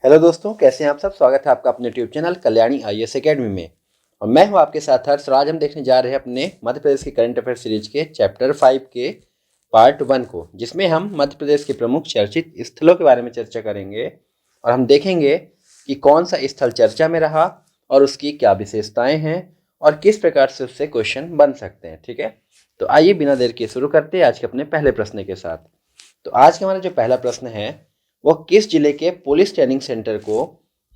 Hello दोस्तों, कैसे हैं आप सब। स्वागत है आपका अपने YouTube channel Kalyani IAS academy में। और मैं हूं आपके साथ हर्ष। आज हम देखने जा रहे हैं अपने मध्य प्रदेश के करंट अफेयर सीरीज के चैप्टर 5 के पार्ट 1 को, जिसमें हम मध्य प्रदेश के प्रमुख चर्चित स्थलों के बारे में चर्चा करेंगे। और हम देखेंगे कि कौन सा स्थल चर्चा में रहा और उसकी क्या विशेषताएं हैं और किस प्रकार से उससे क्वेश्चन बन सकते हैं। ठीक है, तो आइए बिना देर के शुरू करते हैं आज के अपने पहले प्रश्न के साथ। तो आज का हमारा जो पहला प्रश्न है वो किस जिले के पुलिस ट्रेनिंग सेंटर को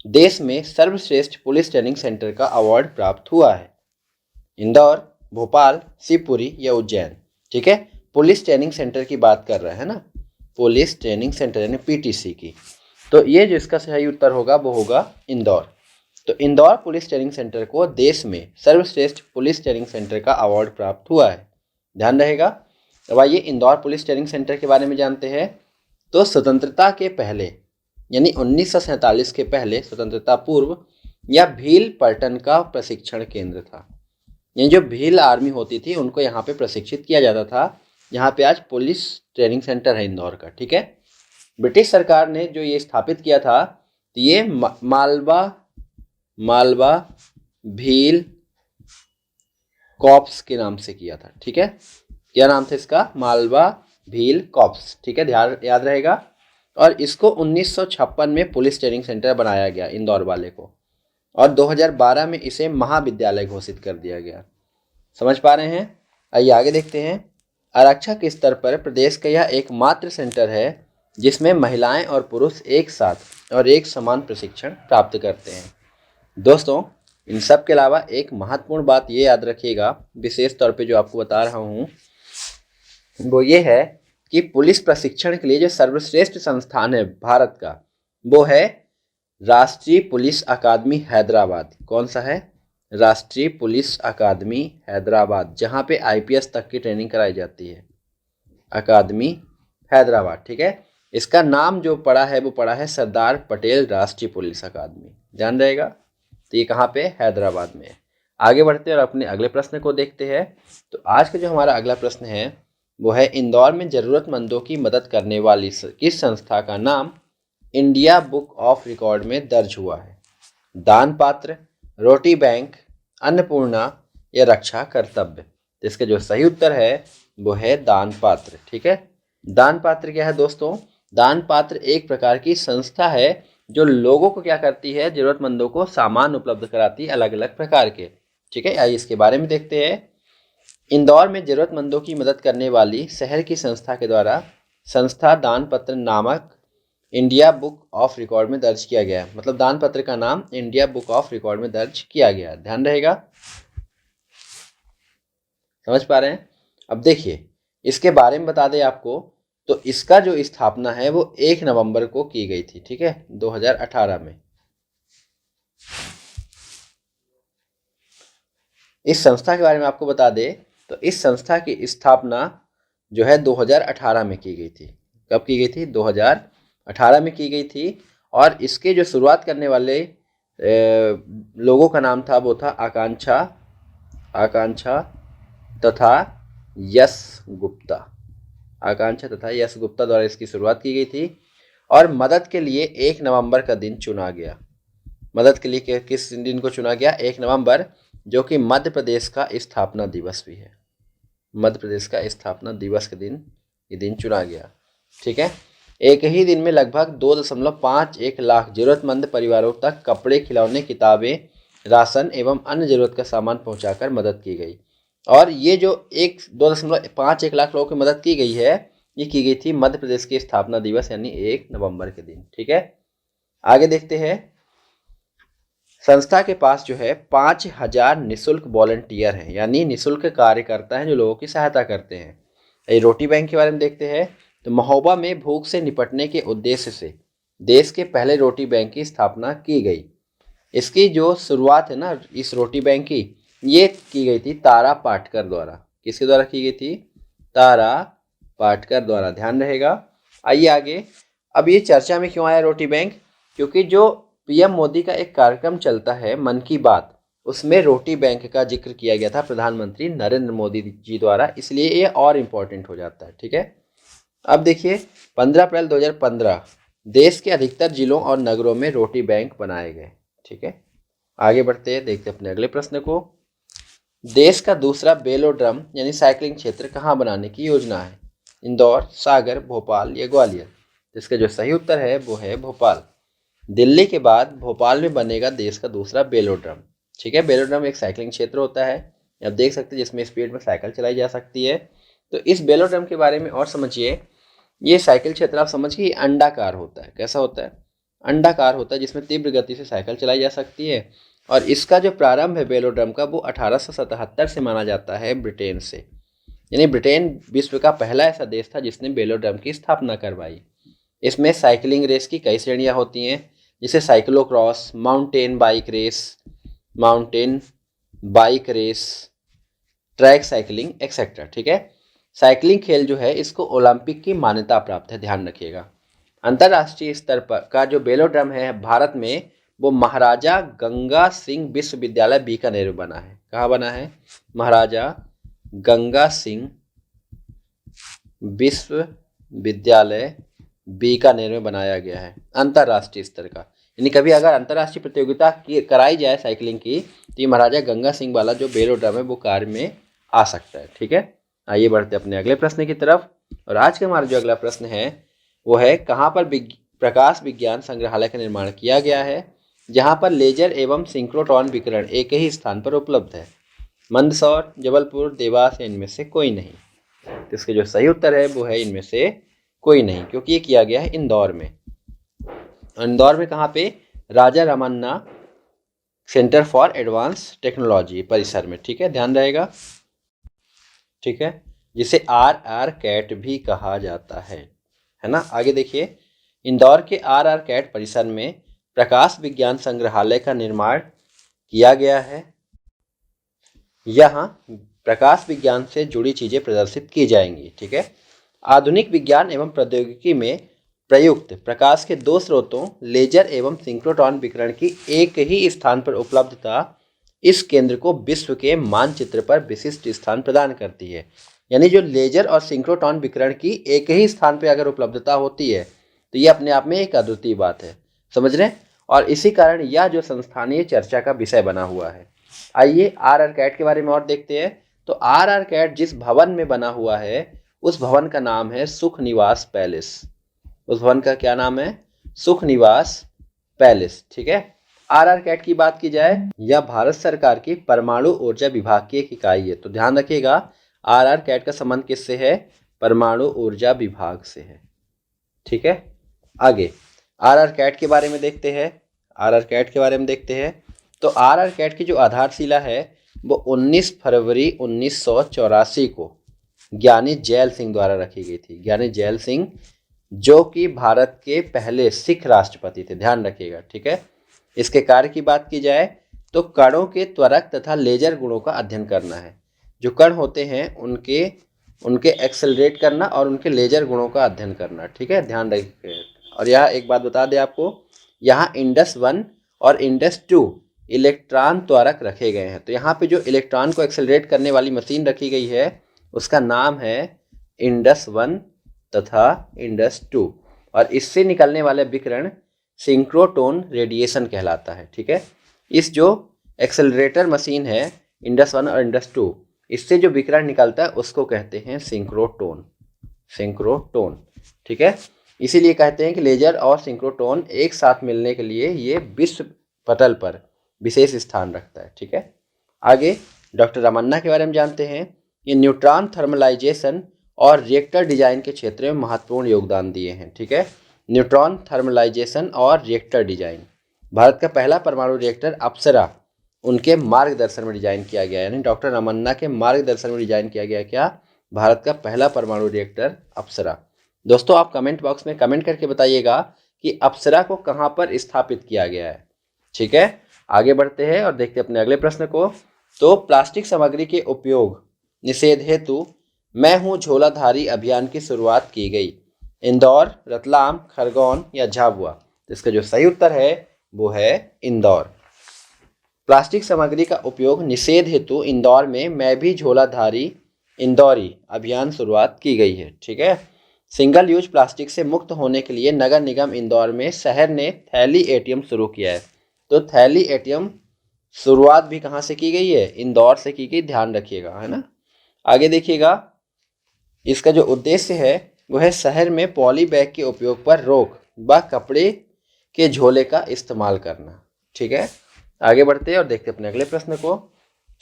देश में सर्वश्रेष्ठ पुलिस ट्रेनिंग सेंटर का अवार्ड प्राप्त हुआ है। इंदौर, भोपाल, शिवपुरी या उज्जैन। ठीक है, पुलिस ट्रेनिंग सेंटर की बात कर रहे हैं ना, पुलिस ट्रेनिंग सेंटर यानी पीटीसी की। तो ये जो इसका सही उत्तर होगा वो होगा इंदौर। तो इंदौर पुलिस ट्रेनिंग सेंटर को देश में सर्वश्रेष्ठ पुलिस ट्रेनिंग सेंटर का अवार्ड प्राप्त हुआ है, ध्यान रहेगा। अब आइए इंदौर पुलिस ट्रेनिंग सेंटर के बारे में जानते हैं। तो स्वतंत्रता के पहले यानी 1947 के पहले, स्वतंत्रता पूर्व यह भील पलटन का प्रशिक्षण केंद्र था। ये जो भील आर्मी होती थी उनको यहाँ पे प्रशिक्षित किया जाता था। यहाँ पे आज पुलिस ट्रेनिंग सेंटर है इंदौर का। ठीक है, ब्रिटिश सरकार ने जो ये स्थापित किया था तो ये मालवा भील कॉप्स के नाम से किया था। ठीक है, क्या नाम था इसका? मालवा भील कॉप्स। ठीक है, ध्यान याद रहेगा। और इसको 1956 में पुलिस ट्रेनिंग सेंटर बनाया गया इंदौर वाले को, और 2012 में इसे महाविद्यालय घोषित कर दिया गया। समझ पा रहे हैं? आइए आगे देखते हैं। आरक्षक स्तर पर प्रदेश का यह एकमात्र सेंटर है जिसमें महिलाएं और पुरुष एक साथ और एक समान प्रशिक्षण प्राप्त करते हैं। दोस्तों, इन सब के अलावा एक महत्वपूर्ण बात ये याद रखिएगा, विशेष तौर पे जो आपको बता रहा हूँ वो ये है कि पुलिस प्रशिक्षण के लिए जो सर्वश्रेष्ठ संस्थान है भारत का वो है राष्ट्रीय पुलिस अकादमी हैदराबाद। कौन सा है? राष्ट्रीय पुलिस अकादमी हैदराबाद, जहाँ पे आईपीएस तक की ट्रेनिंग कराई जाती है। अकादमी हैदराबाद। ठीक है, इसका नाम जो पड़ा है वो पड़ा है सरदार पटेल राष्ट्रीय पुलिस अकादमी, ध्यान रहेगा। तो ये कहाँ पे? हैदराबाद में। आगे बढ़ते हैं और अपने अगले प्रश्न को देखते हैं। तो आज का जो हमारा अगला प्रश्न है वो है इंदौर में जरूरतमंदों की मदद करने वाली किस संस्था का नाम इंडिया बुक ऑफ रिकॉर्ड में दर्ज हुआ है? दान पात्र, रोटी बैंक, अन्नपूर्णा या रक्षा कर्तव्य। तो इसका जो सही उत्तर है वो है दान पात्र। ठीक है, दान पात्र क्या है दोस्तों? दान पात्र एक प्रकार की संस्था है जो लोगों को क्या करती है? जरूरतमंदों को सामान उपलब्ध कराती है अलग अलग प्रकार के। ठीक है, आइए इसके बारे में देखते हैं। इंदौर में जरूरतमंदों की मदद करने वाली शहर की संस्था के द्वारा संस्था दान पत्र नामक इंडिया बुक ऑफ रिकॉर्ड में दर्ज किया गया है। मतलब दान पत्र का नाम इंडिया बुक ऑफ रिकॉर्ड में दर्ज किया गया है, ध्यान रहेगा। समझ पा रहे हैं? अब देखिए इसके बारे में बता दें आपको, तो इसका जो स्थापना है वो 1 नवंबर को की गई थी। ठीक है, 2018 में। इस संस्था के बारे में आपको बता दें तो इस संस्था की स्थापना जो है 2018 में की गई थी। कब की गई थी? 2018 में की गई थी। और इसके जो शुरुआत करने वाले लोगों का नाम था वो था आकांक्षा तथा यश गुप्ता। आकांक्षा तथा यश गुप्ता द्वारा इसकी शुरुआत की गई थी। और मदद के लिए 1 नवंबर का दिन चुना गया। मदद के लिए किस दिन को चुना गया? 1 नवंबर, जो कि मध्य प्रदेश का स्थापना दिवस भी है। मध्य प्रदेश का स्थापना दिवस के दिन ये दिन चुना गया। ठीक है, एक ही दिन में लगभग 2.51 लाख जरूरतमंद परिवारों तक कपड़े, खिलौने, किताबें, राशन एवं अन्य जरूरत का सामान पहुंचाकर मदद की गई। और ये जो 2.51 लाख लोगों की मदद की गई है, ये की गई थी मध्य प्रदेश के स्थापना दिवस यानी 1 नवंबर के दिन। ठीक है, आगे देखते हैं। संस्था के पास जो है 5000 निःशुल्क वॉलंटियर हैं, यानी निःशुल्क कार्यकर्ता हैं जो लोगों की सहायता करते हैं। ये रोटी बैंक के बारे में देखते हैं। तो महोबा में भूख से निपटने के उद्देश्य से देश के पहले रोटी बैंक की स्थापना की गई। इसकी जो शुरुआत है ना इस रोटी बैंक की, ये की गई थी तारा पाटकर द्वारा। किसके द्वारा की गई थी? तारा पाटकर द्वारा, ध्यान रहेगा। आइए आगे। अब ये चर्चा में क्यों आया रोटी बैंक? क्योंकि जो पीएम मोदी का एक कार्यक्रम चलता है मन की बात, उसमें रोटी बैंक का जिक्र किया गया था प्रधानमंत्री नरेंद्र मोदी जी द्वारा, इसलिए ये और इम्पोर्टेंट हो जाता है। ठीक है, अब देखिए 15 अप्रैल 2015 देश के अधिकतर जिलों और नगरों में रोटी बैंक बनाए गए। ठीक है, आगे बढ़ते हैं, देखते हैं अपने अगले प्रश्न को। देश का दूसरा बेलोड्रम यानी साइकिलिंग क्षेत्र कहाँ बनाने की योजना है? इंदौर, सागर, भोपाल या ग्वालियर? इसका जो सही उत्तर है वो है भोपाल। दिल्ली के बाद भोपाल में बनेगा देश का दूसरा बेलोड्रम। ठीक है, बेलोड्रम एक साइकिलिंग क्षेत्र होता है, आप देख सकते हैं, जिसमें स्पीड में साइकिल चलाई जा सकती है। तो इस बेलोड्रम के बारे में और समझिए। ये साइकिल क्षेत्र आप समझिए अंडाकार होता है। कैसा होता है? अंडाकार होता है, जिसमें तीव्र गति से साइकिल चलाई जा सकती है। और इसका जो प्रारंभ है बेलोड्रम का, वो 1877 से माना जाता है ब्रिटेन से। यानी ब्रिटेन विश्व का पहला ऐसा देश था जिसने बेलोड्रम की स्थापना करवाई। इसमें साइकिलिंग रेस की कई श्रेणियां होती हैं, जैसे cyclo cross, mountain bike race, track cycling etcetera. ठीक है, साइकिलिंग खेल जो है इसको ओलंपिक की मान्यता प्राप्त है, ध्यान रखिएगा। अंतर्राष्ट्रीय स्तर पर का जो बेलोड्रम है भारत में, वो महाराजा गंगा सिंह विश्वविद्यालय बीकानेर में बना है। कहाँ बना है? महाराजा गंगा सिंह विश्वविद्यालय बीकानेर में बनाया गया है, अंतर्राष्ट्रीय स्तर का। यानी कभी अगर अंतर्राष्ट्रीय प्रतियोगिता की कराई जाए साइकिलिंग की, तो ये महाराजा गंगा सिंह वाला जो बेलोड्रम है वो कार्य में आ सकता है। ठीक है, आइए बढ़ते अपने अगले प्रश्न की तरफ। और आज का हमारा जो अगला प्रश्न है वो है, कहाँ पर प्रकाश विज्ञान संग्रहालय का निर्माण किया गया है जहाँ पर लेजर एवं सिंक्रोट्रॉन विकिरण एक ही स्थान पर उपलब्ध है? मंदसौर, जबलपुर, देवास या इनमें से कोई नहीं? तो इसके जो सही उत्तर है वो है इनमें से कोई नहीं, क्योंकि ये किया गया है इंदौर में। इंदौर में कहाँ पे? Raja Ramanna centre for advance technology परिसर में। ठीक है, ध्यान रहेगा। ठीक है, जिसे RR कैट भी कहा जाता है ना। आगे देखिए, इंदौर के RR कैट परिसर में प्रकाश विज्ञान संग्रहालय का निर्माण किया गया है। यहाँ प्रकाश विज्ञान से जुड़ी चीजें प्रदर्शित की जाएंगी। ठीक है, आधुनिक विज्ञान एवं प्रौद्योगिकी में प्रयुक्त प्रकाश के दो स्रोतों लेजर एवं सिंक्रोट्रॉन विकिरण की एक ही स्थान पर उपलब्धता इस केंद्र को विश्व के मानचित्र पर विशिष्ट स्थान प्रदान करती है। यानी जो लेजर और सिंक्रोट्रॉन विकिरण की एक ही स्थान पर अगर उपलब्धता होती है तो ये अपने आप में एक अद्वितीय बात है, समझ रहे हैं। और इसी कारण यह जो संस्थानीय चर्चा का विषय बना हुआ है। आइए RR कैट के बारे में और देखते हैं। तो RR कैट जिस भवन में बना हुआ है उस भवन का नाम है सुख निवास पैलेस। उस भवन का क्या नाम है? सुख निवास पैलेस। ठीक है, RR कैट की बात की जाए, यह भारत सरकार की परमाणु ऊर्जा विभाग की एक इकाई है। तो ध्यान रखिएगा, RR कैट का संबंध किससे है? परमाणु ऊर्जा विभाग से है। ठीक है, आगे RR कैट के बारे में देखते हैं। RR कैट के बारे में देखते हैं तो RR कैट की जो आधारशिला है वो 19 फरवरी 1984 को ज्ञानी जैल सिंह द्वारा रखी गई थी। ज्ञानी जैल सिंह जो कि भारत के पहले सिख राष्ट्रपति थे, ध्यान रखिएगा। ठीक है, इसके कार्य की बात की जाए तो कणों के त्वरक तथा लेजर गुणों का अध्ययन करना है। जो कण होते हैं उनके एक्सेलरेट करना और उनके लेजर गुणों का अध्ययन करना। ठीक है, ध्यान रखिए। और यह एक बात बता दें आपको, यहाँ इंडस 1 और इंडस 2 इलेक्ट्रॉन त्वरक रखे गए हैं। तो यहाँ पे जो इलेक्ट्रॉन को एक्सेलरेट करने वाली मशीन रखी गई है उसका नाम है इंडस 1 तथा इंडस 2, और इससे निकलने वाले विकिरण सिंक्रोटोन रेडिएशन कहलाता है। ठीक है, इस जो एक्सेलरेटर मशीन है इंडस 1 और इंडस 2, इससे जो विकिरण निकलता है उसको कहते हैं सिंक्रोटोन। ठीक है, इसीलिए कहते हैं कि लेजर और सिंक्रोटोन एक साथ मिलने के लिए ये विश्व पटल पर विशेष स्थान रखता है। ठीक है, आगे डॉक्टर रमन्ना के बारे में जानते हैं। ये न्यूट्रॉन थर्मलाइजेशन और रिएक्टर डिजाइन के क्षेत्र में महत्वपूर्ण योगदान दिए हैं। ठीक है, न्यूट्रॉन थर्मलाइजेशन और रिएक्टर डिजाइन, भारत का पहला परमाणु रिएक्टर अप्सरा उनके मार्गदर्शन में डिजाइन किया गया, यानी डॉक्टर रमन्ना के मार्गदर्शन में डिजाइन किया गया क्या? भारत का पहला परमाणु रिएक्टर अप्सरा। दोस्तों आप कमेंट बॉक्स में कमेंट करके बताइएगा कि अप्सरा को कहाँ पर स्थापित किया गया है। ठीक है, आगे बढ़ते हैं और देखते हैं अपने अगले प्रश्न को। तो प्लास्टिक सामग्री के उपयोग निषेध हेतु मैं हूँ झोलाधारी अभियान की शुरुआत की गई। इंदौर, रतलाम, खरगोन या झाबुआ? तो इसका जो सही उत्तर है वो है इंदौर। प्लास्टिक सामग्री का उपयोग निषेध हेतु इंदौर में मैं भी झोलाधारी इंदौरी अभियान शुरुआत की गई है। ठीक है, सिंगल यूज प्लास्टिक से मुक्त होने के लिए नगर निगम इंदौर में शहर ने थैली एटीएम शुरू किया है। तो थैली एटीएम शुरुआत भी कहाँ से की गई है? इंदौर से की गई, ध्यान रखिएगा, है ना। आगे देखिएगा, इसका जो उद्देश्य है वो है शहर में पॉली बैग के उपयोग पर रोक व कपड़े के झोले का इस्तेमाल करना। ठीक है, आगे बढ़ते हैं और देखते हैं अपने अगले प्रश्न को।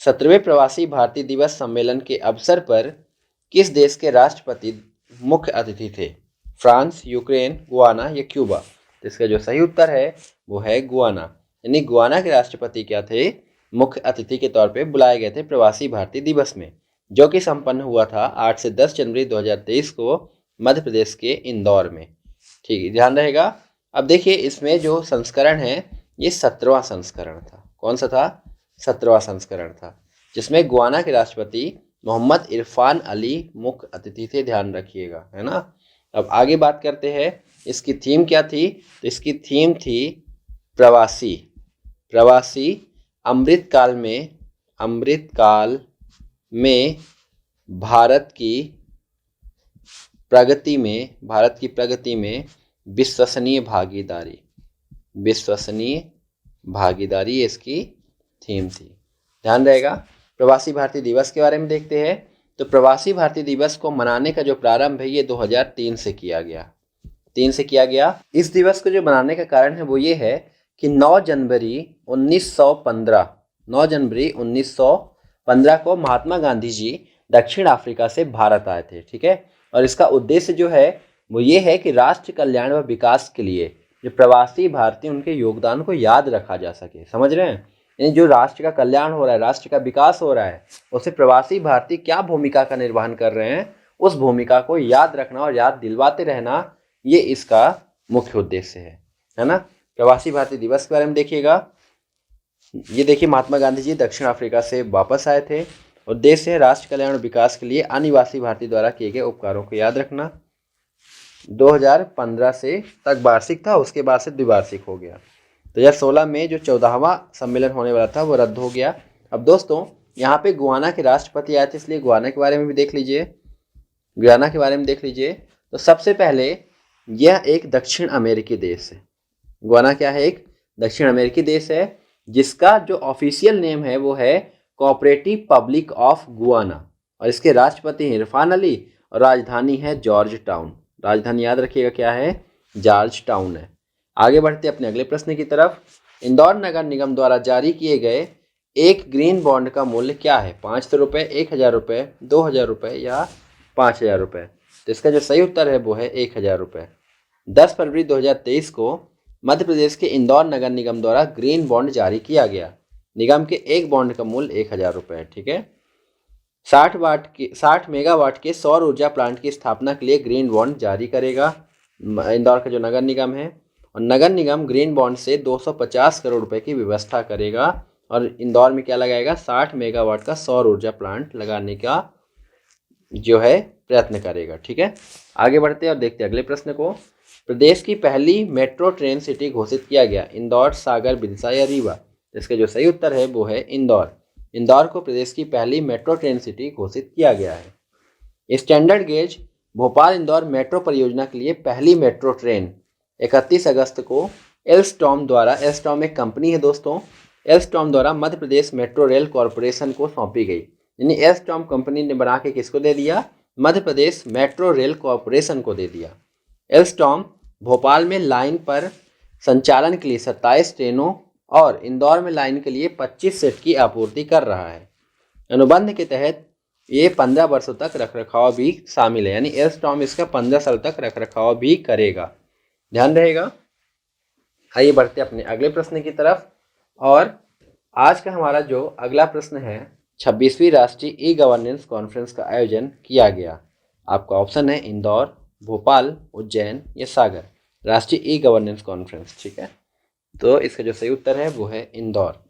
17वें प्रवासी भारतीय दिवस सम्मेलन के अवसर पर किस देश के राष्ट्रपति मुख्य अतिथि थे? फ्रांस, यूक्रेन, गुआना या क्यूबा? तो इसका जो सही उत्तर है वो है गुआना। यानी गुआना के राष्ट्रपति क्या थे? मुख्य अतिथि के तौर पे बुलाए गए थे प्रवासी भारतीय दिवस में, जो कि संपन्न हुआ था 8 से 10 जनवरी 2023 को मध्य प्रदेश के इंदौर में। ठीक है, ध्यान रहेगा। अब देखिए, इसमें जो संस्करण है ये 17वां संस्करण था। कौन सा था? 17वां संस्करण था, जिसमें गुआना के राष्ट्रपति मोहम्मद इरफान अली मुख्य अतिथि थे, ध्यान रखिएगा, है ना। अब आगे बात करते हैं, इसकी थीम क्या थी? तो इसकी थीम थी प्रवासी। प्रवासी अमृतकाल में भारत की प्रगति में विश्वसनीय भागीदारी इसकी थीम थी, ध्यान रहेगा। प्रवासी भारतीय दिवस के बारे में देखते हैं। तो प्रवासी भारतीय दिवस को मनाने का जो प्रारंभ है ये 2003 से किया गया। इस दिवस को जो मनाने का कारण है वो ये है कि 9 जनवरी 1915 को महात्मा गांधी जी दक्षिण अफ्रीका से भारत आए थे। ठीक है, और इसका उद्देश्य जो है वो ये है कि राष्ट्र कल्याण व विकास के लिए जो प्रवासी भारतीय उनके योगदान को याद रखा जा सके। समझ रहे हैं? यानी जो राष्ट्र का कल्याण हो रहा है, राष्ट्र का विकास हो रहा है, उससे प्रवासी भारतीय क्या भूमिका का निर्वहन कर रहे हैं, उस भूमिका को याद रखना और याद दिलवाते रहना, ये इसका मुख्य उद्देश्य है ना। प्रवासी भारतीय दिवस के बारे में देखिएगा। ये देखिए, महात्मा गांधी जी दक्षिण अफ्रीका से वापस आए थे। उद्देश्य है राष्ट्र कल्याण और विकास के लिए अनिवासी भारतीय द्वारा किए गए उपकारों को याद रखना। 2015 से तक वार्षिक था, उसके बाद से द्विवार्षिक हो गया। 2016 में जो 14वां सम्मेलन होने वाला था वो रद्द हो गया। अब दोस्तों, यहाँ पे गुआना के राष्ट्रपति आए थे, इसलिए गुआना के बारे में भी देख लीजिए। तो सबसे पहले यह एक दक्षिण अमेरिकी देश है। गुआना क्या है? एक दक्षिण अमेरिकी देश है, जिसका जो ऑफिशियल नेम है वो है कोऑपरेटिव पब्लिक ऑफ गुआना, और इसके राष्ट्रपति हैं इरफान अली, और राजधानी है जॉर्ज टाउन। राजधानी याद रखिएगा क्या है? जॉर्ज टाउन है। आगे बढ़ते अपने अगले प्रश्न की तरफ। इंदौर नगर निगम द्वारा जारी किए गए एक ग्रीन बॉन्ड का मूल्य क्या है? 500 रुपये, 1000 रुपये, 2000 रुपये या 5000 रुपये? तो इसका जो सही उत्तर है वो है 1000 रुपये। 10 फरवरी 2023 को मध्य प्रदेश के इंदौर नगर निगम द्वारा ग्रीन बॉन्ड जारी किया गया। निगम के एक बॉन्ड का मूल्य 1000 रुपये है। ठीक है, 60 मेगावाट के सौर ऊर्जा प्लांट की स्थापना के लिए ग्रीन बॉन्ड जारी करेगा इंदौर का जो नगर निगम है, और नगर निगम ग्रीन बॉन्ड से 250 करोड़ रुपए की व्यवस्था करेगा और इंदौर में क्या लगाएगा? 60 मेगावाट का सौर ऊर्जा प्लांट लगाने का जो है प्रयत्न करेगा। ठीक है, आगे बढ़ते हैं और देखते हैं अगले प्रश्न को। प्रदेश की पहली मेट्रो ट्रेन सिटी घोषित किया गया, इंदौर, सागर, विदिशा या रीवा? इसका जो सही उत्तर है वो है इंदौर। इंदौर को प्रदेश की पहली मेट्रो ट्रेन सिटी घोषित किया गया है। Standard gauge Bhopal Indore metro परियोजना के लिए पहली मेट्रो ट्रेन 31 अगस्त को एल्स्टॉम द्वारा, एल्स्टॉम एक कंपनी है दोस्तों, एल्स्टॉम द्वारा Madhya Pradesh metro rail corporation को सौंपी गई। यानी एल्स्टॉम कंपनी ने बना के किसको दे दिया? Madhya Pradesh metro rail corporation को दे दिया। एल्स्टॉम भोपाल में लाइन पर संचालन के लिए 27 ट्रेनों और इंदौर में लाइन के लिए 25 सेट की आपूर्ति कर रहा है। अनुबंध के तहत ये 15 वर्षों तक रखरखाव भी शामिल है, यानी एल्स्टॉम इसका 15 साल तक रखरखाव भी करेगा, ध्यान रहेगा। आइए बढ़ते अपने अगले प्रश्न की तरफ। और आज का हमारा जो अगला प्रश्न है, 26वीं राष्ट्रीय ई गवर्नेंस कॉन्फ्रेंस का आयोजन किया गया। आपका ऑप्शन है इंदौर, भोपाल, उज्जैन या सागर। राष्ट्रीय ई गवर्नेंस कॉन्फ्रेंस, ठीक है, तो इसका जो सही उत्तर है वो है इंदौर।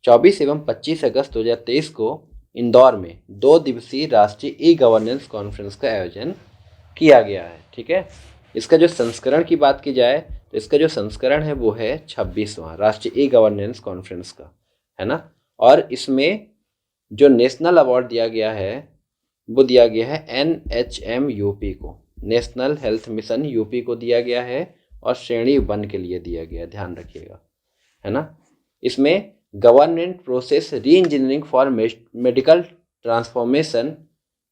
24 एवं 25 अगस्त 2023 को इंदौर में 2 दिवसीय राष्ट्रीय ई गवर्नेंस कॉन्फ्रेंस का आयोजन किया गया है। ठीक है, इसका जो संस्करण की बात की जाए तो इसका जो संस्करण है वो है 26वां राष्ट्रीय ई गवर्नेंस कॉन्फ्रेंस का, है ना। और इसमें जो नेशनल अवार्ड दिया गया है वो दिया गया है NHMUP को, नेशनल हेल्थ मिशन यूपी को दिया गया है और श्रेणी 1 के लिए दिया गया है, ध्यान रखिएगा, है ना। इसमें गवर्नमेंट प्रोसेस री इंजीनियरिंग फॉर मेडिकल ट्रांसफॉर्मेशन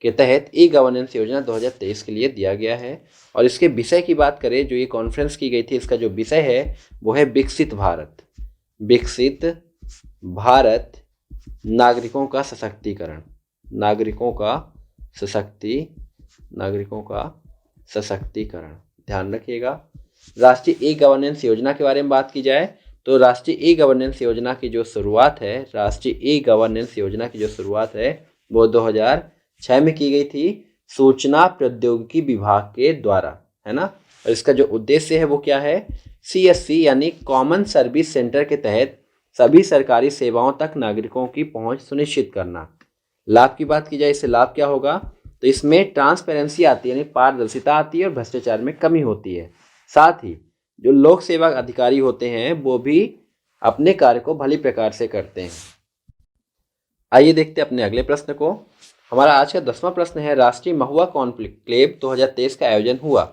के तहत ई गवर्नेंस योजना 2023 के लिए दिया गया है। और इसके विषय की बात करें, जो ये कॉन्फ्रेंस की गई थी, इसका जो विषय है वो है विकसित भारत। विकसित भारत, नागरिकों का सशक्तिकरण, नागरिकों का सशक्तिकरण, ध्यान रखिएगा। राष्ट्रीय ई गवर्नेंस योजना के बारे में बात की जाए तो राष्ट्रीय ई गवर्नेंस योजना की जो शुरुआत है, राष्ट्रीय ई गवर्नेंस योजना की जो शुरुआत है वो 2006 में की गई थी सूचना प्रौद्योगिकी विभाग के द्वारा, है ना। और इसका जो उद्देश्य है वो क्या है, CSC यानी कॉमन सर्विस सेंटर के तहत सभी सरकारी सेवाओं तक नागरिकों की पहुंच सुनिश्चित करना। लाभ की बात की जाए, इससे लाभ क्या होगा, तो इसमें ट्रांसपेरेंसी आती है, यानी पारदर्शिता आती है और भ्रष्टाचार में कमी होती है। साथ ही जो लोक सेवा अधिकारी होते हैं वो भी अपने कार्य को भली प्रकार से करते हैं। आइए देखते हैं अपने अगले प्रश्न को। हमारा आज का 10वां प्रश्न है, राष्ट्रीय महुआ कॉन्क्लेव 2023 का आयोजन हुआ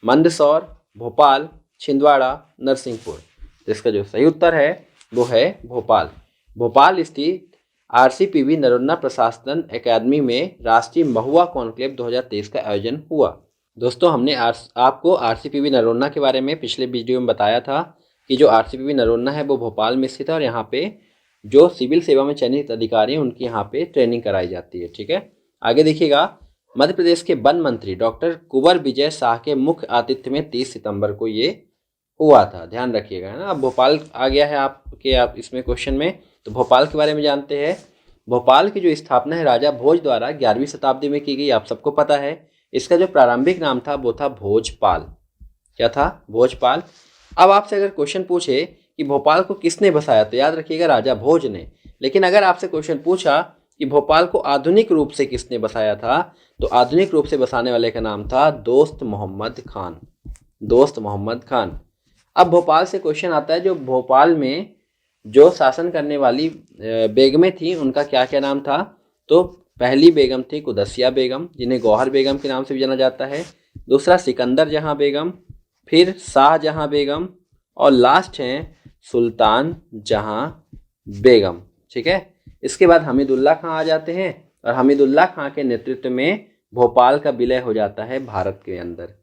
मंदसौर, भोपाल, छिंदवाड़ा, नरसिंहपुर। तो इसका जो सही उत्तर है वो है भोपाल। भोपाल स्थित RCPV नरोन्ना प्रशासन अकादमी में राष्ट्रीय महुआ कॉन्क्लेव 2023 का आयोजन हुआ। दोस्तों, हमने आपको RCPV नरोन्ना के बारे में पिछले वीडियो में बताया था कि जो RCPV नरोन्ना है वो भोपाल में स्थित है और यहाँ पे जो सिविल सेवा में चयनित अधिकारी हैं उनकी यहाँ पे ट्रेनिंग कराई जाती है। ठीक है, आगे देखिएगा। मध्य प्रदेश के वन मंत्री डॉक्टर कुंवर विजय शाह के मुख्य आतिथ्य में 30 सितंबर को ये हुआ था, ध्यान रखिएगा, है ना। अब भोपाल आ गया है आप इसमें क्वेश्चन में, तो भोपाल के बारे में जानते हैं। भोपाल की जो स्थापना है राजा भोज द्वारा 11वीं शताब्दी में की गई, आप सबको पता है। इसका जो प्रारंभिक नाम था वो था भोजपाल। क्या था? भोजपाल। अब आपसे अगर क्वेश्चन पूछे कि भोपाल को किसने बसाया, तो याद रखिएगा राजा भोज ने। लेकिन अगर आपसे क्वेश्चन पूछा कि भोपाल को आधुनिक रूप से किसने बसाया था, तो आधुनिक रूप से बसाने वाले का नाम था दोस्त मोहम्मद खान। दोस्त मोहम्मद खान। अब भोपाल से क्वेश्चन आता है, जो भोपाल में जो शासन करने वाली बेगमें थी उनका क्या क्या नाम था। तो पहली बेगम थी कुदसिया बेगम, जिन्हें गौहर बेगम के नाम से भी जाना जाता है। दूसरा सिकंदर जहां बेगम, फिर शाहजहां बेगम, और लास्ट हैं सुल्तान जहां बेगम। ठीक है, इसके बाद हमीदुल्लाह खां आ जाते हैं और हमीदुल्लाह खां के नेतृत्व में भोपाल का विलय हो जाता है भारत के अंदर।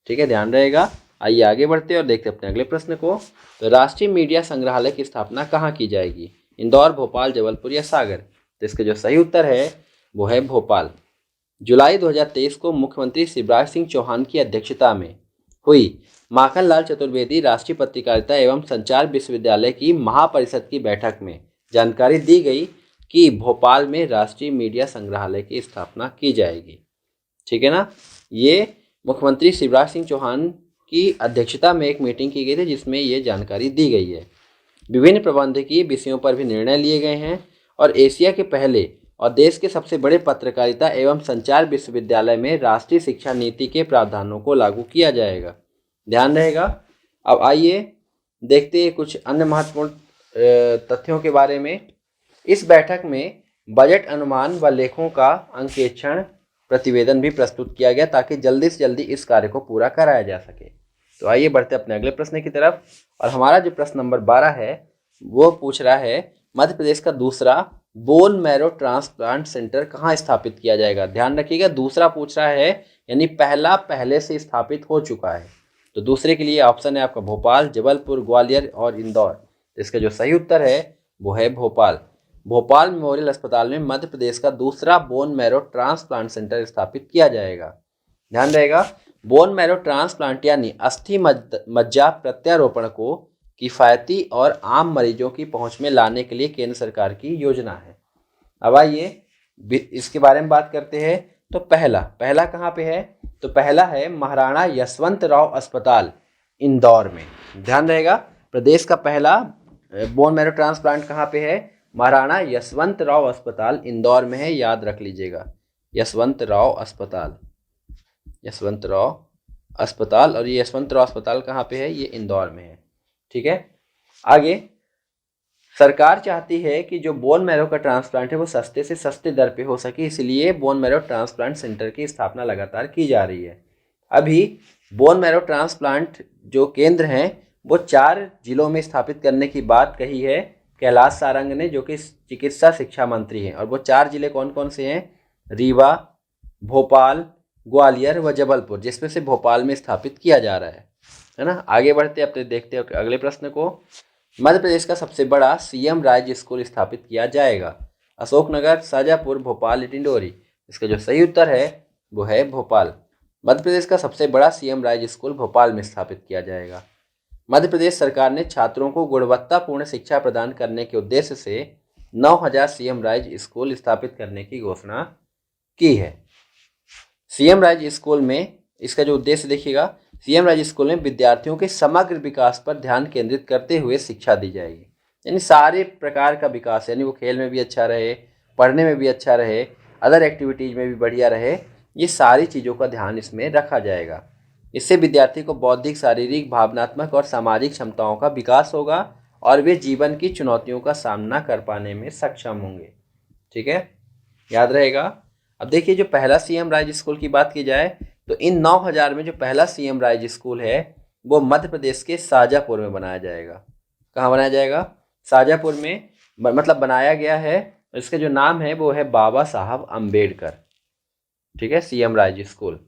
ठीक है, ध्यान रहेगा। आइए आगे बढ़ते हैं और देखते हैं अपने अगले प्रश्न को। तो राष्ट्रीय मीडिया संग्रहालय की स्थापना कहाँ की जाएगी, इंदौर, भोपाल, जबलपुर या सागर। तो इसका जो सही उत्तर है वो है भोपाल। जुलाई 2023 को मुख्यमंत्री शिवराज सिंह चौहान की अध्यक्षता में हुई माखनलाल चतुर्वेदी राष्ट्रीय पत्रकारिता एवं संचार विश्वविद्यालय की महापरिषद की बैठक में जानकारी दी गई कि भोपाल में राष्ट्रीय मीडिया संग्रहालय की स्थापना की जाएगी। ठीक है ना। ये मुख्यमंत्री शिवराज सिंह चौहान की अध्यक्षता में एक मीटिंग की गई थी जिसमें ये जानकारी दी गई है। विभिन्न प्रबंधकीय विषयों पर भी निर्णय लिए गए हैं और एशिया के पहले और देश के सबसे बड़े पत्रकारिता एवं संचार विश्वविद्यालय में राष्ट्रीय शिक्षा नीति के प्रावधानों को लागू किया जाएगा। ध्यान रहेगा। अब आइए देखते हैं कुछ अन्य महत्वपूर्ण तथ्यों के बारे में। इस बैठक में बजट अनुमान व लेखों का अंकेक्षण प्रतिवेदन भी प्रस्तुत किया गया ताकि जल्दी से जल्दी इस कार्य को पूरा कराया जा सके। तो आइए बढ़ते अपने अगले प्रश्न की तरफ। और हमारा जो प्रश्न नंबर 12 है वो पूछ रहा है, मध्य प्रदेश का दूसरा बोन मैरो ट्रांसप्लांट सेंटर कहाँ स्थापित किया जाएगा। ध्यान रखिएगा, दूसरा पूछ रहा है, यानी पहला पहले से स्थापित हो चुका है। तो दूसरे के लिए ऑप्शन है आपका भोपाल, जबलपुर, ग्वालियर और इंदौर। तो इसका जो सही उत्तर है वो है भोपाल। भोपाल मेमोरियल अस्पताल में मध्य प्रदेश का दूसरा बोन मैरो ट्रांसप्लांट सेंटर स्थापित किया जाएगा। ध्यान रहेगा, बोन मैरो ट्रांसप्लांट यानी अस्थि मज्जा प्रत्यारोपण को किफ़ायती और आम मरीजों की पहुंच में लाने के लिए केंद्र सरकार की योजना है। अब आइए इसके बारे में बात करते हैं। तो पहला कहाँ पे है, तो पहला है महाराणा यशवंतराव अस्पताल इंदौर में। ध्यान रहेगा, प्रदेश का पहला बोन मैरो ट्रांसप्लांट कहाँ पे है, महाराणा यशवंतराव अस्पताल इंदौर में है, याद रख लीजिएगा, यशवंतराव अस्पताल, यशवंतराव अस्पताल। और ये यशवंतराव अस्पताल कहाँ पे है, ये इंदौर में है। ठीक है, आगे सरकार चाहती है कि जो बोन मैरो का ट्रांसप्लांट है वो सस्ते से सस्ते दर पे हो सके, इसलिए बोन मैरो ट्रांसप्लांट सेंटर की स्थापना लगातार की जा रही है। अभी बोन मैरो ट्रांसप्लांट जो केंद्र हैं वो 4 जिलों में स्थापित करने की बात कही है कैलाश सारंग ने, जो कि चिकित्सा शिक्षा मंत्री हैं। और वो 4 जिले कौन कौन से हैं? रीवा, भोपाल, ग्वालियर व जबलपुर, जिसमें से भोपाल में स्थापित किया जा रहा है ना। आगे बढ़ते अपने देखते हैं अगले प्रश्न को। मध्य प्रदेश का सबसे बड़ा सीएम राज्य स्कूल स्थापित किया जाएगा? अशोकनगर, शाजापुर, भोपाल, डिंडोरी। इसका जो सही उत्तर है वो है भोपाल। मध्य प्रदेश का सबसे बड़ा सीएम राज्य स्कूल भोपाल में स्थापित किया जाएगा। मध्य प्रदेश सरकार ने छात्रों को गुणवत्तापूर्ण शिक्षा प्रदान करने के उद्देश्य से 9000 सीएम राज्य स्कूल स्थापित करने की घोषणा की है। सीएम राज्य स्कूल में इसका जो उद्देश्य देखिएगा, सीएम राज्य स्कूल में विद्यार्थियों के समग्र विकास पर ध्यान केंद्रित करते हुए शिक्षा दी जाएगी। यानी सारे प्रकार का विकास, यानी वो खेल में भी अच्छा रहे, पढ़ने में भी अच्छा रहे, अदर एक्टिविटीज़ में भी बढ़िया रहे, ये सारी चीज़ों का ध्यान इसमें रखा जाएगा। इससे विद्यार्थी को बौद्धिक, शारीरिक, भावनात्मक और सामाजिक क्षमताओं का विकास होगा और वे जीवन की चुनौतियों का सामना कर पाने में सक्षम होंगे। ठीक है, याद रहेगा। अब देखिए, जो पहला सीएम राज्य स्कूल की बात की जाए तो इन 9000 में जो पहला सीएम राज्य स्कूल है वो मध्य प्रदेश के शाजापुर में बनाया जाएगा। कहाँ बनाया जाएगा? शाजापुर में मतलब बनाया गया है। इसका जो नाम है वो है बाबा साहब अम्बेडकर। ठीक है, सीएम राज्य स्कूल।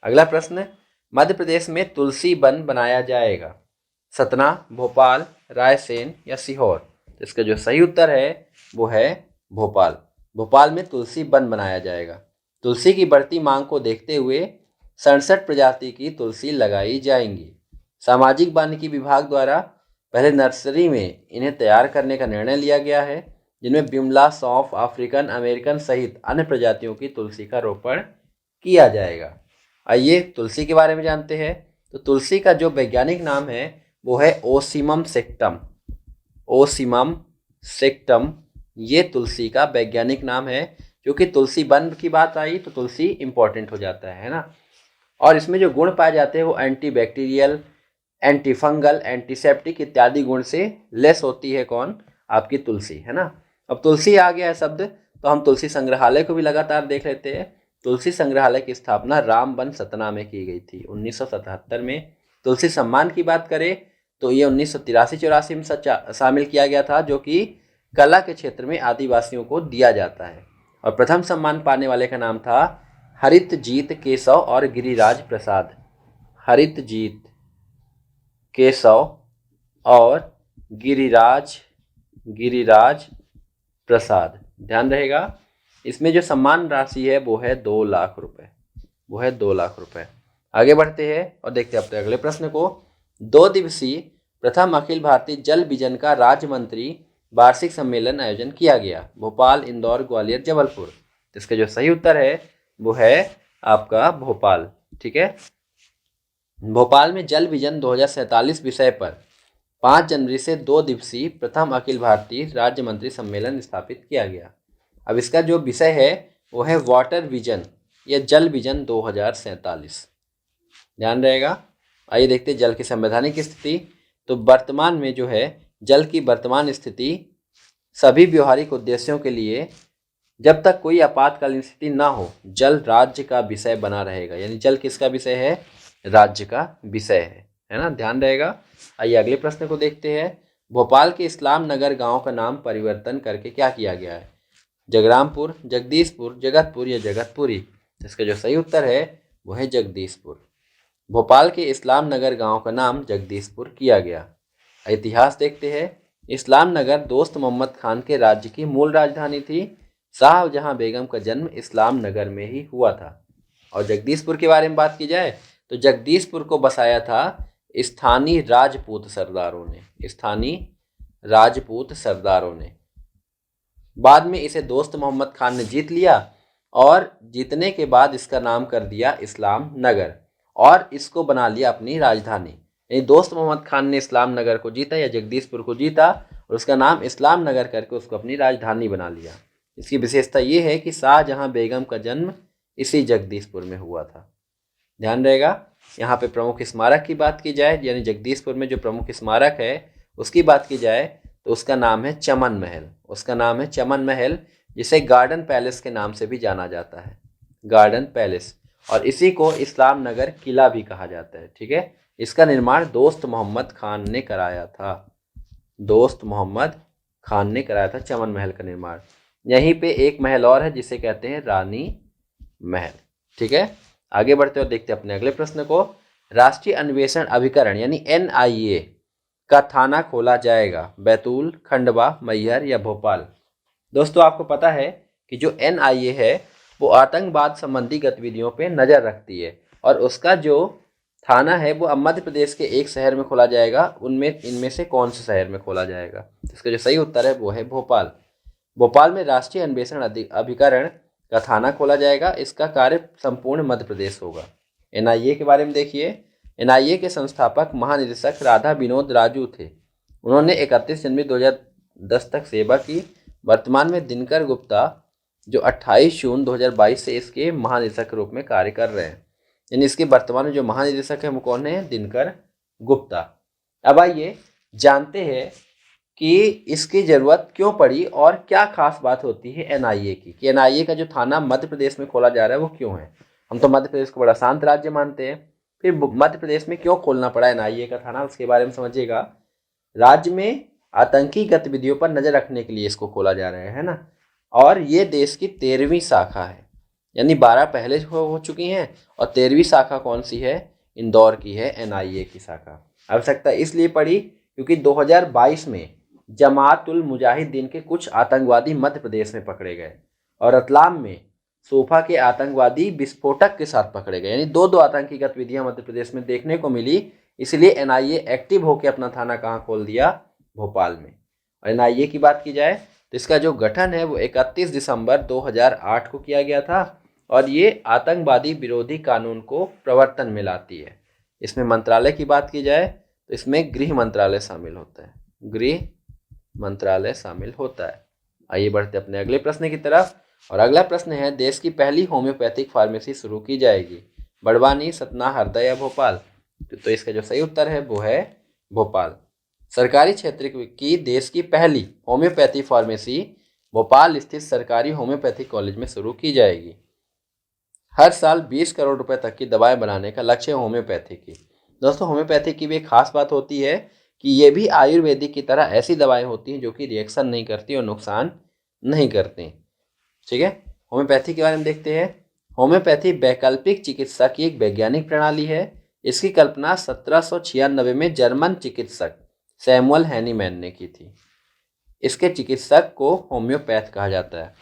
अगला प्रश्न, मध्य प्रदेश में तुलसी वन बनाया जाएगा? सतना, भोपाल, रायसेन या सीहोर? तो इसका जो सही उत्तर है वो है भोपाल। भोपाल में तुलसी वन बनाया जाएगा। तुलसी की बढ़ती मांग को देखते हुए 67 प्रजाति की तुलसी लगाई जाएंगी। सामाजिक वानिकी विभाग द्वारा पहले नर्सरी में इन्हें तैयार करने का निर्णय लिया गया है, जिनमें बिमला, सौंफ, अफ्रीकन अमेरिकन सहित अन्य प्रजातियों की तुलसी का रोपण किया जाएगा। आइए तुलसी के बारे में जानते हैं। तो तुलसी का जो वैज्ञानिक नाम है वो है ओसिमम सेक्टम। ओसिमम सेक्टम ये तुलसी का वैज्ञानिक नाम है। क्योंकि तुलसी वन की बात आई तो तुलसी इंपॉर्टेंट हो जाता है ना। और इसमें जो गुण पाए जाते हैं वो एंटीबैक्टीरियल, एंटी फंगल, एंटीसेप्टिक इत्यादि गुण से लेस होती है। कौन? आपकी तुलसी, है ना। अब तुलसी आ गया है शब्द, तो हम तुलसी संग्रहालय को भी लगातार देख लेते हैं। तुलसी संग्रहालय की स्थापना रामबन सतना में की गई थी 1977 में। तुलसी सम्मान की बात करें तो ये 1983-84 में शामिल किया गया था, जो कि कला के क्षेत्र में आदिवासियों को दिया जाता है। और प्रथम सम्मान पाने वाले का नाम था हरितजीत केशव और गिरिराज प्रसाद। हरितजीत केशव और गिरिराज प्रसाद, ध्यान रहेगा। इसमें जो सम्मान राशि है वो है 2 लाख रुपए, वो है 2 लाख रुपए। आगे बढ़ते हैं और देखते हैं अपने अगले प्रश्न को। 2 दिवसीय प्रथम अखिल भारतीय जल विजन का राज्य मंत्री वार्षिक सम्मेलन आयोजन किया गया? भोपाल, इंदौर, ग्वालियर, जबलपुर। इसका जो सही उत्तर है वो है आपका भोपाल। ठीक है, भोपाल में जल विजन 2047 विषय पर 5 जनवरी से 2 दिवसीय प्रथम अखिल भारतीय राज्य मंत्री सम्मेलन स्थापित किया गया। अब इसका जो विषय है वो है वाटर विजन या जल विजन 2047, ध्यान रहेगा। आइए देखते हैं जल की संवैधानिक स्थिति। तो वर्तमान में जो है जल की वर्तमान स्थिति सभी व्यवहारिक उद्देश्यों के लिए जब तक कोई आपातकालीन स्थिति ना हो जल राज्य का विषय बना रहेगा। यानी जल किसका विषय है? राज्य का विषय है ना, ध्यान रहेगा। आइए अगले प्रश्न को देखते हैं। भोपाल के इस्लाम नगर गांव का नाम परिवर्तन करके क्या किया गया है? जगरामपुर, जगदीशपुर, जगतपुर या जगतपुरी? इसका जो सही उत्तर है वो है जगदीशपुर। भोपाल के इस्लाम नगर गांव का नाम जगदीशपुर किया गया। इतिहास देखते हैं। इस्लाम नगर दोस्त मोहम्मद खान के राज्य की मूल राजधानी थी। शाहजहां बेगम का जन्म इस्लाम नगर में ही हुआ था। और जगदीशपुर के बारे में बात की जाए तो जगदीशपुर को बसाया था स्थानीय राजपूत सरदारों ने। स्थानीय राजपूत सरदारों ने बाद में इसे दोस्त मोहम्मद खान ने जीत लिया और जीतने के बाद इसका नाम कर दिया इस्लाम नगर और इसको बना लिया अपनी राजधानी। यानी दोस्त मोहम्मद खान ने इस्लाम नगर को जीता या जगदीशपुर को जीता और उसका नाम इस्लाम नगर करके उसको अपनी राजधानी बना लिया। इसकी विशेषता ये है कि शाहजहां बेगम का जन्म इसी जगदीशपुर में हुआ था, ध्यान रहेगा। यहाँ पे प्रमुख स्मारक की बात की जाए, यानी जगदीशपुर में जो प्रमुख स्मारक है उसकी बात की जाए तो उसका नाम है चमन महल। उसका नाम है चमन महल, जिसे गार्डन पैलेस के नाम से भी जाना जाता है, गार्डन पैलेस। और इसी को इस्लाम नगर किला भी कहा जाता है। ठीक है, इसका निर्माण दोस्त मोहम्मद खान ने कराया था। दोस्त मोहम्मद खान ने कराया था चमन महल का निर्माण। यहीं पे एक महल और है जिसे कहते हैं रानी महल। ठीक है, आगे बढ़ते और देखते हैं अपने अगले प्रश्न को। राष्ट्रीय अन्वेषण अभिकरण यानी NIA का थाना खोला जाएगा बैतूल, खंडवा, मैहर या भोपाल। दोस्तों आपको पता है कि जो NIA है वो आतंकवाद संबंधी गतिविधियों पे नज़र रखती है और उसका जो थाना है वो अब मध्य प्रदेश के एक शहर में खोला जाएगा। उनमें इनमें से कौन से शहर में खोला जाएगा? इसका जो सही उत्तर है वो है भोपाल। भोपाल में राष्ट्रीय अन्वेषण अभिकरण का थाना खोला जाएगा। इसका कार्य संपूर्ण मध्य प्रदेश होगा। NIA के बारे में देखिए। NIA के संस्थापक महानिदेशक राधा विनोद राजू थे। उन्होंने 31 जनवरी 2010 तक सेवा की। वर्तमान में दिनकर गुप्ता जो 28 जून 2022 से इसके महानिदेशक के रूप में कार्य कर रहे हैं। यानी इसके वर्तमान में जो महानिदेशक है वो कौन है? दिनकर गुप्ता। अब आइए जानते हैं कि इसकी ज़रूरत क्यों पड़ी और क्या खास बात होती है NIA की, कि NIA का जो थाना मध्य प्रदेश में खोला जा रहा है वो क्यों है। हम तो मध्य प्रदेश को बड़ा शांत राज्य मानते हैं, फिर मध्य प्रदेश में क्यों खोलना पड़ा NIA का थाना, उसके बारे में समझिएगा। राज्य में आतंकी गतिविधियों पर नज़र रखने के लिए इसको खोला जा रहा है ना। और ये देश की 13वीं शाखा है, यानी 12 पहले हो चुकी हैं और 13वीं शाखा कौन सी है? इंदौर की है NIA की शाखा। आवश्यकता इसलिए पड़ी क्योंकि 2022 में जमातुल मुजाहिदीन के कुछ आतंकवादी मध्य प्रदेश में पकड़े गए और रतलाम में सोफा के आतंकवादी विस्फोटक के साथ पकड़े गए। यानी दो आतंकी गतिविधियां मध्य प्रदेश में देखने को मिली, इसलिए NIA एक्टिव होकर अपना थाना कहाँ खोल दिया? भोपाल में। और NIA की बात की जाए तो इसका जो गठन है वो 31 दिसंबर 2008 को किया गया था और ये आतंकवादी विरोधी कानून को प्रवर्तन में लाती है। इसमें मंत्रालय की बात की जाए तो इसमें गृह मंत्रालय शामिल होता है। गृह मंत्रालय शामिल होता है। आइए बढ़ते अपने अगले प्रश्न की तरफ। और अगला प्रश्न है, देश की पहली होम्योपैथिक फार्मेसी शुरू की जाएगी बड़वानी, सतना, हरदा या भोपाल। तो इसका जो सही उत्तर है वो है भोपाल। सरकारी क्षेत्र की देश की पहली होम्योपैथी फार्मेसी भोपाल स्थित सरकारी होम्योपैथिक कॉलेज में शुरू की जाएगी। हर साल 20 करोड़ रुपए तक की दवाएं बनाने का लक्ष्य है होम्योपैथी की। दोस्तों होम्योपैथी की भी एक खास बात होती है कि ये भी आयुर्वेदिक की तरह ऐसी दवाएं होती हैं जो कि रिएक्शन नहीं करती और नुकसान नहीं करती। ठीक है, होम्योपैथी के बारे में देखते हैं। होम्योपैथी वैकल्पिक चिकित्सा की एक वैज्ञानिक प्रणाली है। इसकी कल्पना 1796 में जर्मन चिकित्सक सैमुअल हैनीमैन ने की थी। इसके चिकित्सक को होम्योपैथ कहा जाता है।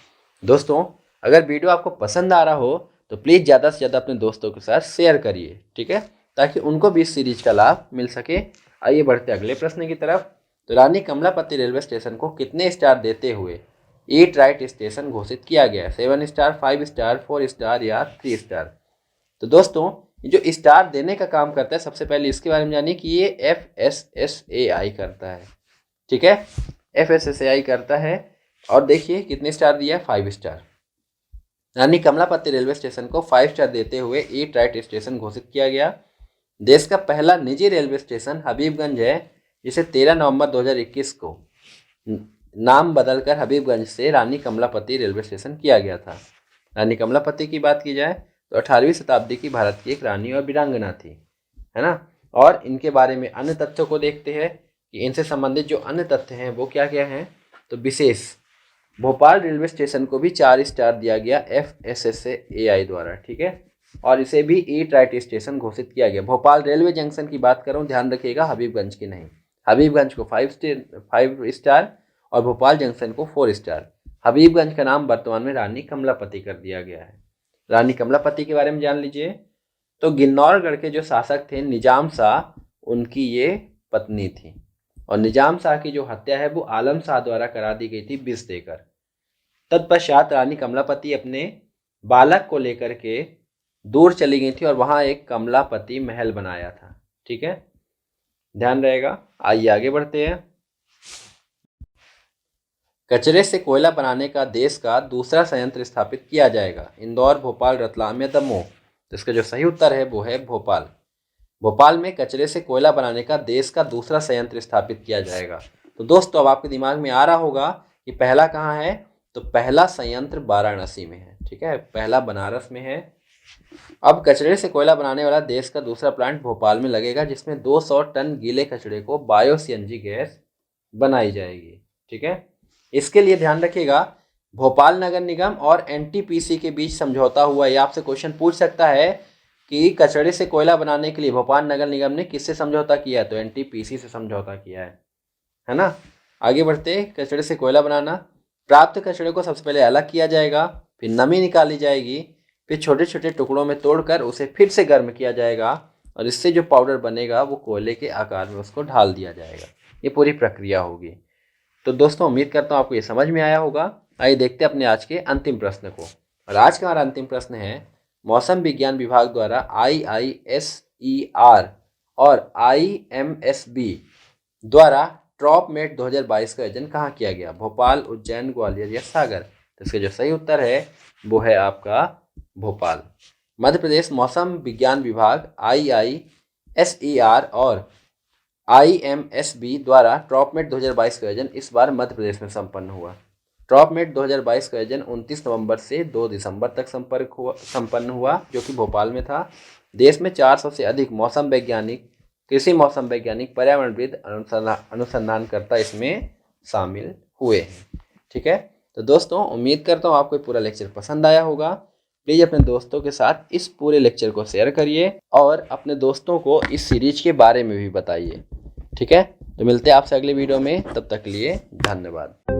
दोस्तों अगर वीडियो आपको पसंद आ रहा हो तो प्लीज़ ज़्यादा से ज़्यादा अपने दोस्तों के साथ शेयर करिए, ठीक है, ताकि उनको भी इस सीरीज का लाभ मिल सके। आइए बढ़ते अगले प्रश्न की तरफ। तो रानी कमलापति रेलवे स्टेशन को कितने स्टार देते हुए ईट राइट स्टेशन घोषित किया गया? 7 स्टार, 5 स्टार, 4 स्टार या 3 स्टार। तो दोस्तों जो स्टार देने का काम करता है, सबसे पहले इसके बारे में जानिए कि ये FSSAI करता है। ठीक है, FSSAI करता है। और देखिए कितने स्टार दिया है? 5 स्टार। रानी कमलापति रेलवे स्टेशन को 5 स्टार देते हुए ईट राइट स्टेशन घोषित किया गया। देश का पहला निजी रेलवे स्टेशन हबीबगंज है, जिसे 13 नवंबर 2021 को नाम बदलकर हबीबगंज से रानी कमलापति रेलवे स्टेशन किया गया था। रानी कमलापति की बात की जाए तो 18वीं शताब्दी की भारत की एक रानी और वीरांगना थी, है ना। और इनके बारे में अन्य तथ्यों को देखते हैं कि इनसे संबंधित जो अन्य तथ्य हैं वो क्या क्या हैं। तो विशेष भोपाल रेलवे स्टेशन को भी 4 स्टार दिया गया FSSAI द्वारा, ठीक है, और इसे भी ईट राइट स्टेशन घोषित किया गया। भोपाल रेलवे जंक्शन की बात करूं, ध्यान रखिएगा, हबीबगंज की नहीं। हबीबगंज को 5 स्टार और भोपाल जंक्शन को 4 स्टार। हबीबगंज का नाम वर्तमान में रानी कमलापति कर दिया गया है। रानी कमलापति के बारे में जान लीजिए। तो गिन्नौरगढ़ के जो शासक थे निजाम शाह, उनकी ये पत्नी थी और निजाम शाह की जो हत्या है वो आलम शाह द्वारा करा दी गई थी विष देकर। तत्पश्चात रानी कमलापति अपने बालक को लेकर के दूर चली गई थी और वहाँ एक कमलापति महल बनाया था। ठीक है, ध्यान रहेगा। आइए आगे बढ़ते हैं। कचरे से कोयला बनाने का देश का दूसरा संयंत्र स्थापित किया जाएगा इंदौर, भोपाल, रतलाम या दमोह। तो इसका जो सही उत्तर है वो है भोपाल। भोपाल में कचरे से कोयला बनाने का देश का दूसरा संयंत्र स्थापित किया जाएगा। तो दोस्तों अब आपके दिमाग में आ रहा होगा कि पहला कहाँ है। तो पहला संयंत्र वाराणसी में है, ठीक है, पहला बनारस में है अब कचरे से कोयला बनाने वाला देश का दूसरा प्लांट भोपाल में लगेगा, जिसमें 200 टन गीले कचरे को बायो सीएनजी गैस बनाई जाएगी। ठीक है, इसके लिए ध्यान रखिएगा, भोपाल नगर निगम और एनटीपीसी के बीच समझौता हुआ। ये आपसे क्वेश्चन पूछ सकता है कि कचरे से कोयला बनाने के लिए भोपाल नगर निगम ने किससे समझौता किया है, तो एनटीपीसी से समझौता किया है ना। आगे बढ़ते, कचरे से कोयला बनाना। प्राप्त कचरे को सबसे पहले अलग किया जाएगा, फिर नमी निकाली जाएगी, फिर छोटे छोटे टुकड़ों में तोड़कर उसे फिर से गर्म किया जाएगा और इससे जो पाउडर बनेगा वो कोयले के आकार में उसको ढाल दिया जाएगा। ये पूरी प्रक्रिया होगी। तो दोस्तों उम्मीद करता हूँ आपको ये समझ में आया होगा। आइए देखते हैं अपने आज के अंतिम प्रश्न को। और आज का हमारा अंतिम प्रश्न है, मौसम विज्ञान विभाग द्वारा IISER और IMSB द्वारा ट्रॉपमेट 2022 का आयोजन कहाँ किया गया, भोपाल, उज्जैन, ग्वालियर या सागर। तो इसका जो सही उत्तर है वो है आपका भोपाल। मध्य प्रदेश मौसम विज्ञान विभाग IISER और IMSB द्वारा ट्रॉपमेट 2022 का आयोजन इस बार मध्य प्रदेश में संपन्न हुआ। ट्रॉपमेट 2022 का आयोजन 29 नवंबर से 2 दिसंबर तक संपन्न हुआ, जो कि भोपाल में था। देश में 400 से अधिक मौसम वैज्ञानिक, कृषि मौसम वैज्ञानिक, पर्यावरणविद, अनुसंधानकर्ता इसमें शामिल हुए हैं। ठीक है, तो दोस्तों उम्मीद करता हूँ आपको पूरा लेक्चर पसंद आया होगा। प्लीज़ अपने दोस्तों के साथ इस पूरे लेक्चर को शेयर करिए और अपने दोस्तों को इस सीरीज के बारे में भी बताइए। ठीक है, तो मिलते हैं आपसे अगले वीडियो में, तब तक के लिए धन्यवाद।